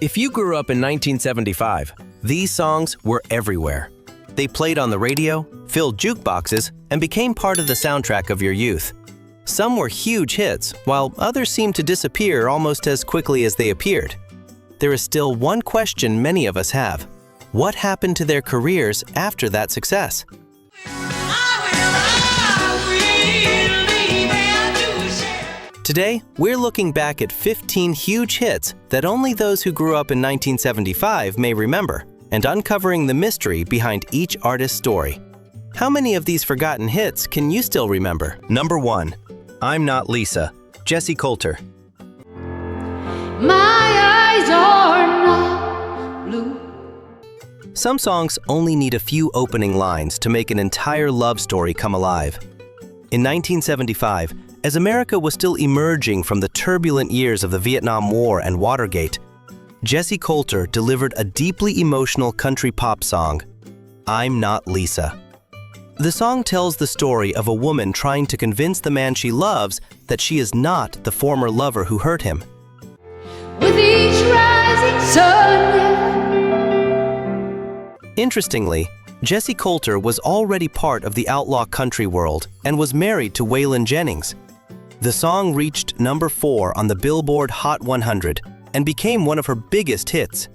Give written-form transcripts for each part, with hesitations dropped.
If you grew up in 1975, these songs were everywhere. They played on the radio, filled jukeboxes, and became part of the soundtrack of your youth. Some were huge hits, while others seemed to disappear almost as quickly as they appeared. There is still one question many of us have. What happened to their careers after that success? Today, we're looking back at 15 huge hits that only those who grew up in 1975 may remember, and uncovering the mystery behind each artist's story. How many of these forgotten hits can you still remember? Number 1. I'm Not Lisa, Jessie Coulter. My eyes are not blue. Some songs only need a few opening lines to make an entire love story come alive. In 1975, as America was still emerging from the turbulent years of the Vietnam War and Watergate, Jessie Coulter delivered a deeply emotional country pop song, I'm Not Lisa. The song tells the story of a woman trying to convince the man she loves that she is not the former lover who hurt him. With each rising sun. Interestingly, Jessie Coulter was already part of the outlaw country world and was married to Waylon Jennings. The song reached number 4 on the Billboard Hot 100 and became one of her biggest hits.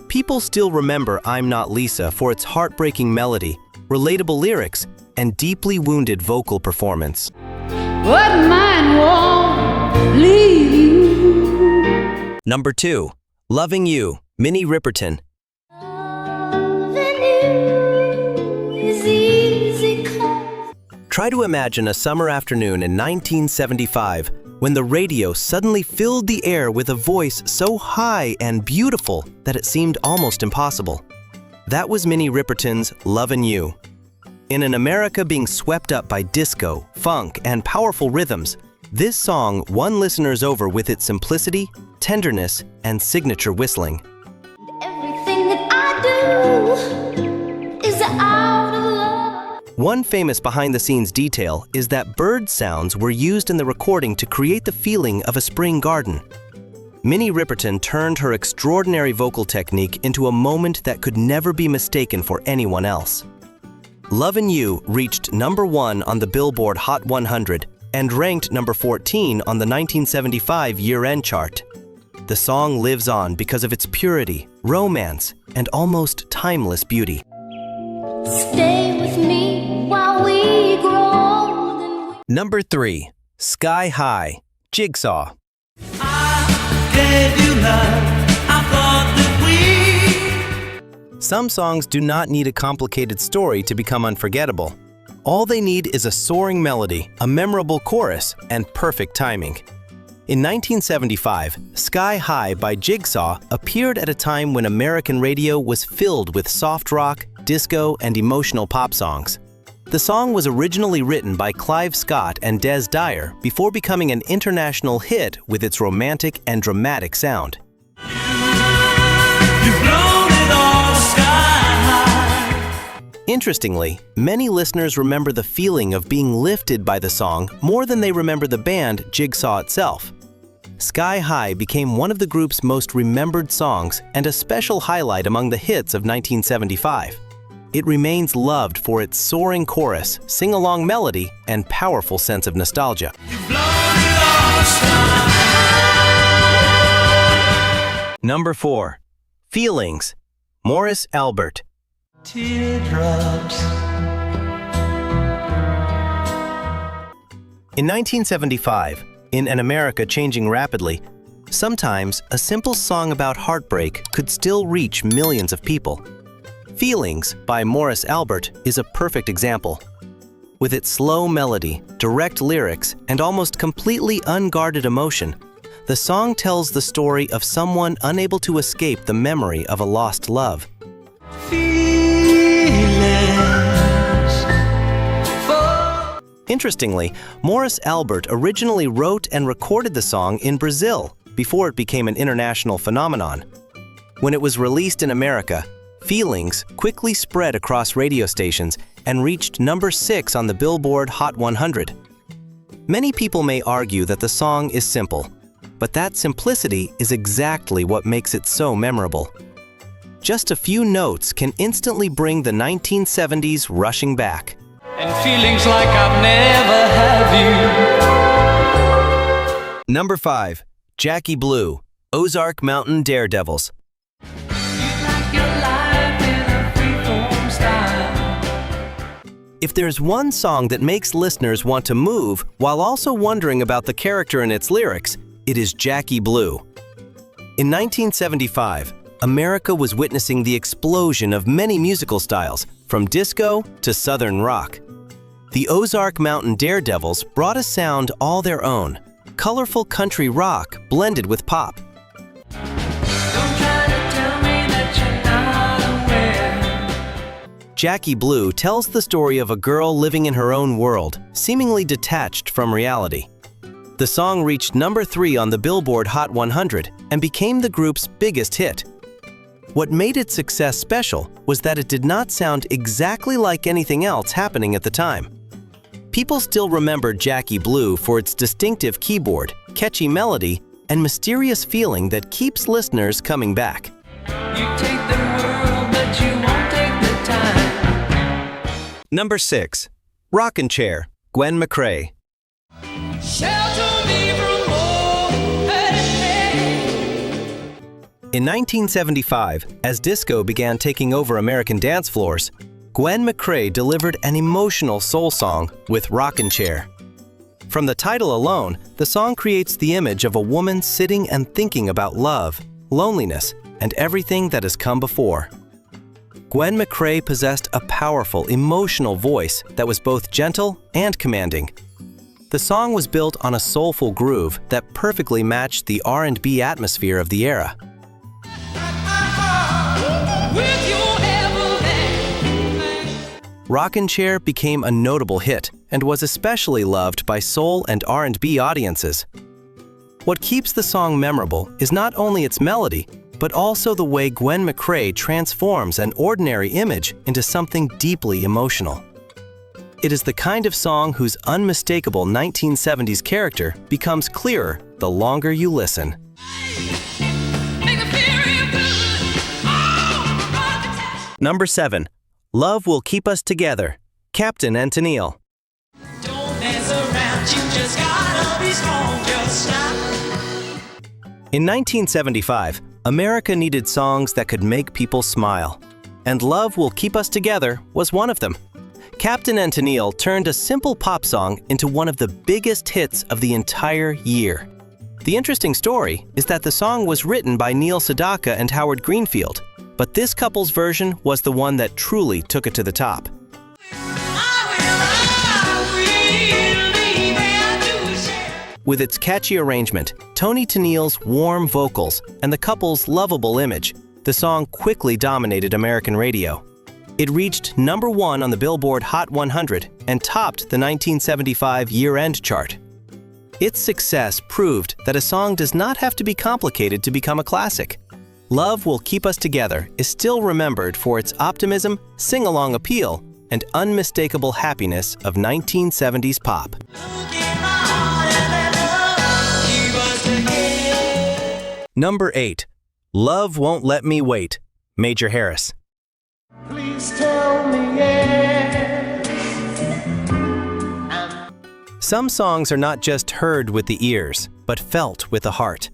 People still remember I'm Not Lisa for its heartbreaking melody, relatable lyrics, and deeply wounded vocal performance. But mine won't leave you. Number 2. Loving You, Minnie Riperton. Loving you is easy come. Try to imagine a summer afternoon in 1975 when the radio suddenly filled the air with a voice so high and beautiful that it seemed almost impossible. That was Minnie Riperton's Lovin' You. In an America being swept up by disco, funk, and powerful rhythms, this song won listeners over with its simplicity, tenderness, and signature whistling. Everything that I do is out of love. One famous behind-the-scenes detail is that bird sounds were used in the recording to create the feeling of a spring garden. Minnie Riperton turned her extraordinary vocal technique into a moment that could never be mistaken for anyone else. Lovin' You reached number 1 on the Billboard Hot 100 and ranked number 14 on the 1975 year-end chart. The song lives on because of its purity, romance, and almost timeless beauty. Stay with me while we grow old and Number 3. Sky High, Jigsaw. Gave you love, I thought that we. Some songs do not need a complicated story to become unforgettable. All they need is a soaring melody, a memorable chorus, and perfect timing. In 1975, Sky High by Jigsaw appeared at a time when American radio was filled with soft rock, disco, and emotional pop songs. The song was originally written by Clive Scott and Des Dyer before becoming an international hit with its romantic and dramatic sound. You've blown it all sky high. Interestingly, many listeners remember the feeling of being lifted by the song more than they remember the band Jigsaw itself. Sky High became one of the group's most remembered songs and a special highlight among the hits of 1975. It remains loved for its soaring chorus, sing-along melody, and powerful sense of nostalgia. You've blown it all sky high. Number 4. Feelings, Morris Albert. Teardrops. In 1975, in an America changing rapidly, sometimes a simple song about heartbreak could still reach millions of people. Feelings by Morris Albert is a perfect example. With its slow melody, direct lyrics, and almost completely unguarded emotion, the song tells the story of someone unable to escape the memory of a lost love. Interestingly, Morris Albert originally wrote and recorded the song in Brazil before it became an international phenomenon. When it was released in America, Feelings quickly spread across radio stations and reached number 6 on the Billboard Hot 100. Many people may argue that the song is simple, but that simplicity is exactly what makes it so memorable. Just a few notes can instantly bring the 1970s rushing back. And feelings like I've never had you. Number 5. Jackie Blue, Ozark Mountain Daredevils. If there's one song that makes listeners want to move while also wondering about the character and its lyrics, it is Jackie Blue. In 1975, America was witnessing the explosion of many musical styles, from disco to southern rock. The Ozark Mountain Daredevils brought a sound all their own, colorful country rock blended with pop. Jackie Blue tells the story of a girl living in her own world, seemingly detached from reality. The song reached number 3 on the Billboard Hot 100 and became the group's biggest hit. What made its success special was that it did not sound exactly like anything else happening at the time. People still remember Jackie Blue for its distinctive keyboard, catchy melody, and mysterious feeling that keeps listeners coming back. You take the world, but you won't take the time. Number 6. Rockin' Chair, Gwen McCrae. Shelter me from all pain. In 1975, as disco began taking over American dance floors, Gwen McCrae delivered an emotional soul song with Rockin' Chair. From the title alone, the song creates the image of a woman sitting and thinking about love, loneliness, and everything that has come before. Gwen McCrae possessed a powerful, emotional voice that was both gentle and commanding. The song was built on a soulful groove that perfectly matched the R&B atmosphere of the era. Rockin' Chair became a notable hit and was especially loved by soul and R&B audiences. What keeps the song memorable is not only its melody, but also the way Gwen McCrae transforms an ordinary image into something deeply emotional. It is the kind of song whose unmistakable 1970s character becomes clearer the longer you listen. Number 7. Love Will Keep Us Together, Captain and Tennille. Don't mess around, you just gotta be strong, just stop. In 1975, America needed songs that could make people smile, and Love Will Keep Us Together was one of them. Captain and Tennille turned a simple pop song into one of the biggest hits of the entire year. The interesting story is that the song was written by Neil Sedaka and Howard Greenfield, but this couple's version was the one that truly took it to the top. With its catchy arrangement, Tony Tennille's warm vocals, and the couple's lovable image, the song quickly dominated American radio. It reached number 1 on the Billboard Hot 100 and topped the 1975 year-end chart. Its success proved that a song does not have to be complicated to become a classic. Love Will Keep Us Together is still remembered for its optimism, sing-along appeal, and unmistakable happiness of 1970s pop. Number 8. Love Won't Let Me Wait, Major Harris. Please tell me yes. Some songs are not just heard with the ears, but felt with the heart.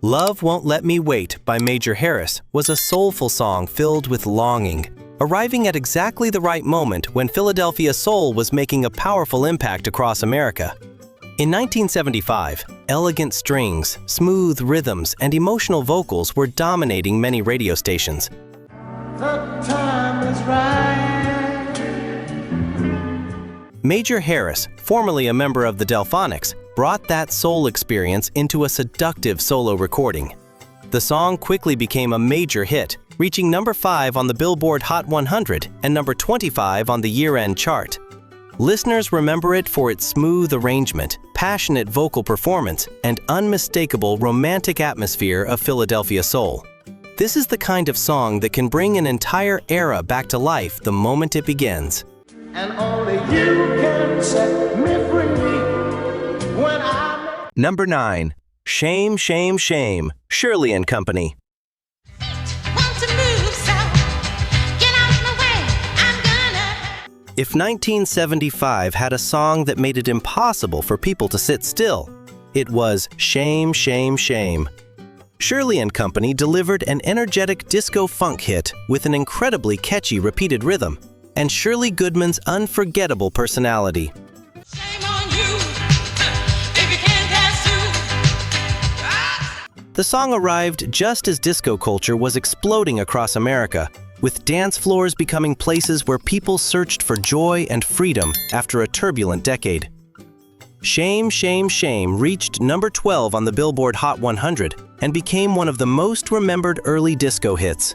Love Won't Let Me Wait by Major Harris was a soulful song filled with longing, arriving at exactly the right moment when Philadelphia soul was making a powerful impact across America. In 1975, elegant strings, smooth rhythms, and emotional vocals were dominating many radio stations. The time is right. Major Harris, formerly a member of the Delphonics, brought that soul experience into a seductive solo recording. The song quickly became a major hit, reaching number 5 on the Billboard Hot 100 and number 25 on the year-end chart. Listeners remember it for its smooth arrangement, passionate vocal performance, and unmistakable romantic atmosphere of Philadelphia soul. This is the kind of song that can bring an entire era back to life the moment it begins. And only you can set me free when I... Number 9. Shame, Shame, Shame, Shirley and Company. Want to move, so get out my way. I'm gonna. If 1975 had a song that made it impossible for people to sit still, it was Shame, Shame, Shame. Shirley and Company delivered an energetic disco funk hit with an incredibly catchy repeated rhythm and Shirley Goodman's unforgettable personality. Shame on you, if you can't dance too. The song arrived just as disco culture was exploding across America, with dance floors becoming places where people searched for joy and freedom after a turbulent decade. Shame, Shame, Shame reached number 12 on the Billboard Hot 100 and became one of the most remembered early disco hits.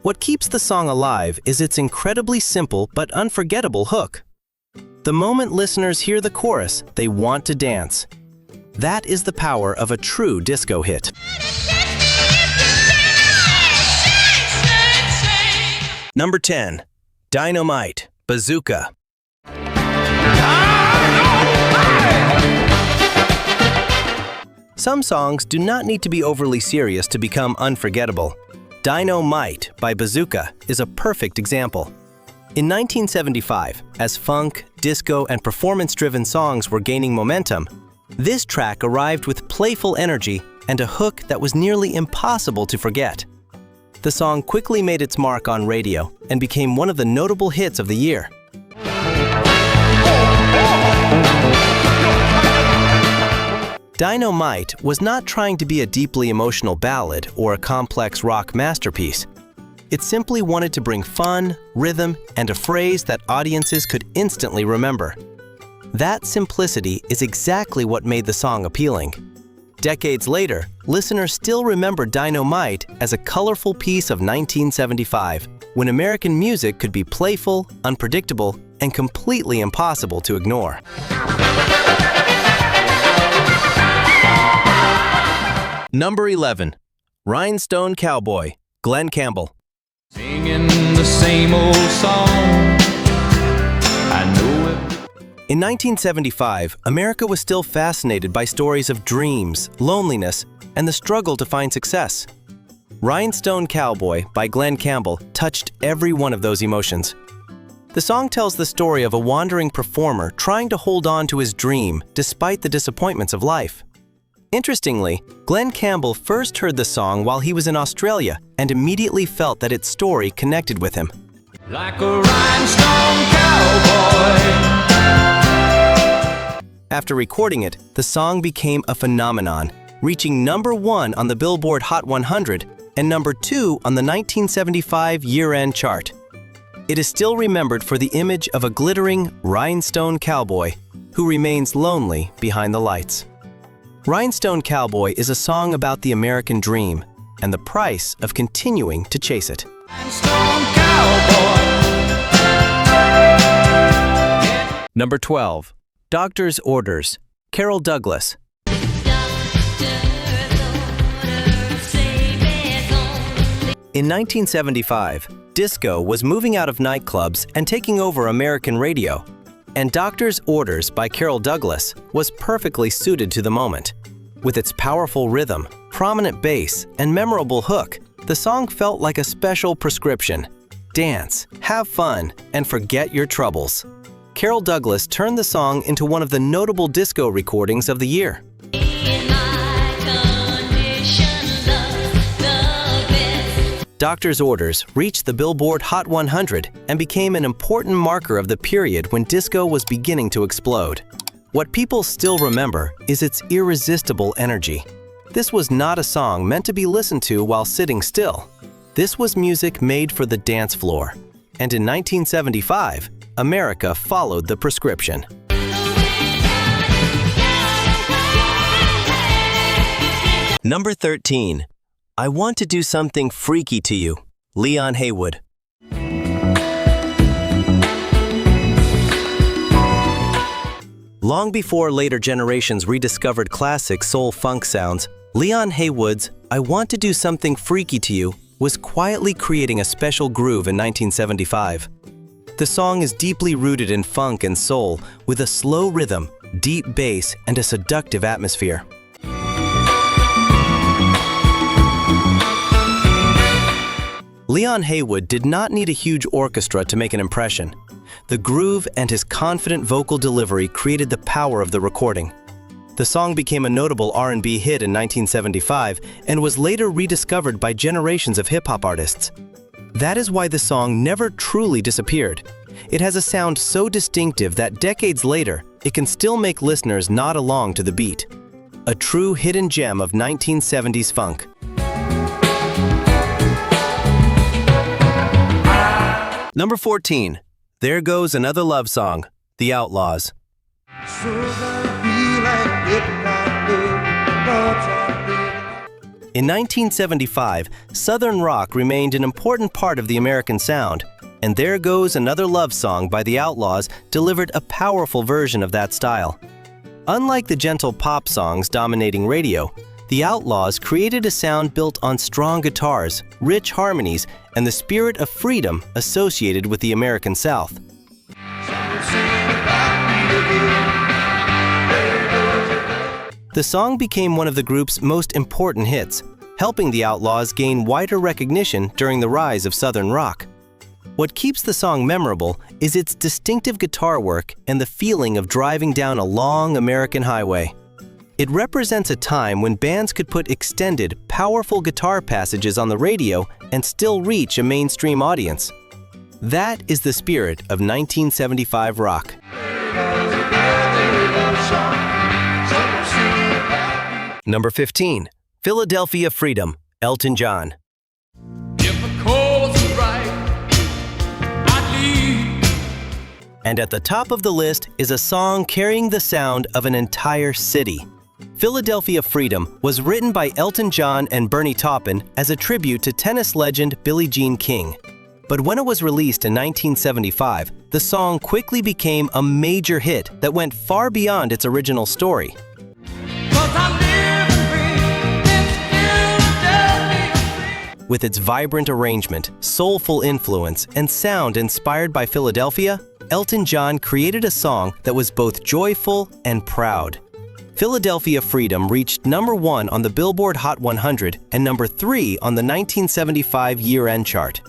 What keeps the song alive is its incredibly simple but unforgettable hook. The moment listeners hear the chorus, they want to dance. That is the power of a true disco hit. Number 10. Dino Might, Bazooka. Some songs do not need to be overly serious to become unforgettable. Dino Might by Bazooka is a perfect example. In 1975, as funk, disco, and performance-driven songs were gaining momentum, this track arrived with playful energy and a hook that was nearly impossible to forget. The song quickly made its mark on radio and became one of the notable hits of the year. Dino Might was not trying to be a deeply emotional ballad or a complex rock masterpiece. It simply wanted to bring fun, rhythm, and a phrase that audiences could instantly remember. That simplicity is exactly what made the song appealing. Decades later, listeners still remember Dino Might as a colorful piece of 1975, when American music could be playful, unpredictable, and completely impossible to ignore. Number 11. Rhinestone Cowboy, Glen Campbell. Singing the same old song. I know it. In 1975, America was still fascinated by stories of dreams, loneliness, and the struggle to find success. Rhinestone Cowboy by Glen Campbell touched every one of those emotions. The song tells the story of a wandering performer trying to hold on to his dream despite the disappointments of life. Interestingly, Glen Campbell first heard the song while he was in Australia and immediately felt that its story connected with him. Like a rhinestone cowboy. After recording it, the song became a phenomenon, reaching number 1 on the Billboard Hot 100 and number 2 on the 1975 year-end chart. It is still remembered for the image of a glittering rhinestone cowboy who remains lonely behind the lights. Rhinestone Cowboy is a song about the American dream and the price of continuing to chase it. Rhinestone cowboy. Number 12. Doctor's Orders, Carol Douglas. In 1975, disco was moving out of nightclubs and taking over American radio, and Doctor's Orders by Carol Douglas was perfectly suited to the moment. With its powerful rhythm, prominent bass, and memorable hook, the song felt like a special prescription. Dance, have fun, and forget your troubles. Carol Douglas turned the song into one of the notable disco recordings of the year. Doctor's Orders reached the Billboard Hot 100 and became an important marker of the period when disco was beginning to explode. What people still remember is its irresistible energy. This was not a song meant to be listened to while sitting still. This was music made for the dance floor. And in 1975, America followed the prescription. Number 13. I Want to Do Something Freaky to You, Leon Haywood. Long before later generations rediscovered classic soul-funk sounds, Leon Haywood's I Want to Do Something Freaky to You was quietly creating a special groove in 1975. The song is deeply rooted in funk and soul, with a slow rhythm, deep bass, and a seductive atmosphere. Leon Haywood did not need a huge orchestra to make an impression. The groove and his confident vocal delivery created the power of the recording. The song became a notable R&B hit in 1975 and was later rediscovered by generations of hip-hop artists. That is why the song never truly disappeared. It has a sound so distinctive that decades later, it can still make listeners nod along to the beat. A true hidden gem of 1970s funk. Number 14. There Goes Another Love Song, The Outlaws. In 1975, Southern rock remained an important part of the American sound, and There Goes Another Love Song by The Outlaws delivered a powerful version of that style. Unlike the gentle pop songs dominating radio, The Outlaws created a sound built on strong guitars, rich harmonies, and the spirit of freedom associated with the American South. The song became one of the group's most important hits, helping The Outlaws gain wider recognition during the rise of Southern rock. What keeps the song memorable is its distinctive guitar work and the feeling of driving down a long American highway. It represents a time when bands could put extended, powerful guitar passages on the radio and still reach a mainstream audience. That is the spirit of 1975 rock. Number 15. Philadelphia Freedom, Elton John. If the cause is right, I'd leave. And at the top of the list is a song carrying the sound of an entire city. Philadelphia Freedom was written by Elton John and Bernie Taupin as a tribute to tennis legend Billie Jean King. But when it was released in 1975, the song quickly became a major hit that went far beyond its original story. 'Cause I live and breathe in Philadelphia. With its vibrant arrangement, soulful influence, and sound inspired by Philadelphia, Elton John created a song that was both joyful and proud. Philadelphia Freedom reached number 1 on the Billboard Hot 100 and number 3 on the 1975 year-end chart.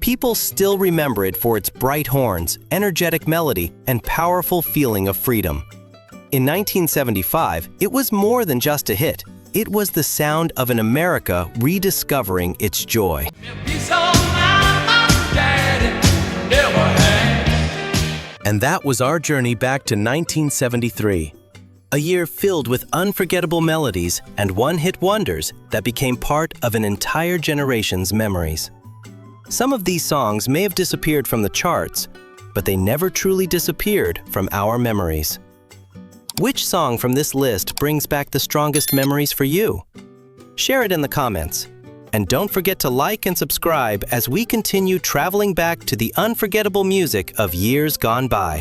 People still remember it for its bright horns, energetic melody, and powerful feeling of freedom. In 1975, it was more than just a hit. It was the sound of an America rediscovering its joy. Peace of mind, my daddy never had. And that was our journey back to 1973. A year filled with unforgettable melodies and one-hit wonders that became part of an entire generation's memories. Some of these songs may have disappeared from the charts, but they never truly disappeared from our memories. Which song from this list brings back the strongest memories for you? Share it in the comments. And don't forget to like and subscribe as we continue traveling back to the unforgettable music of years gone by.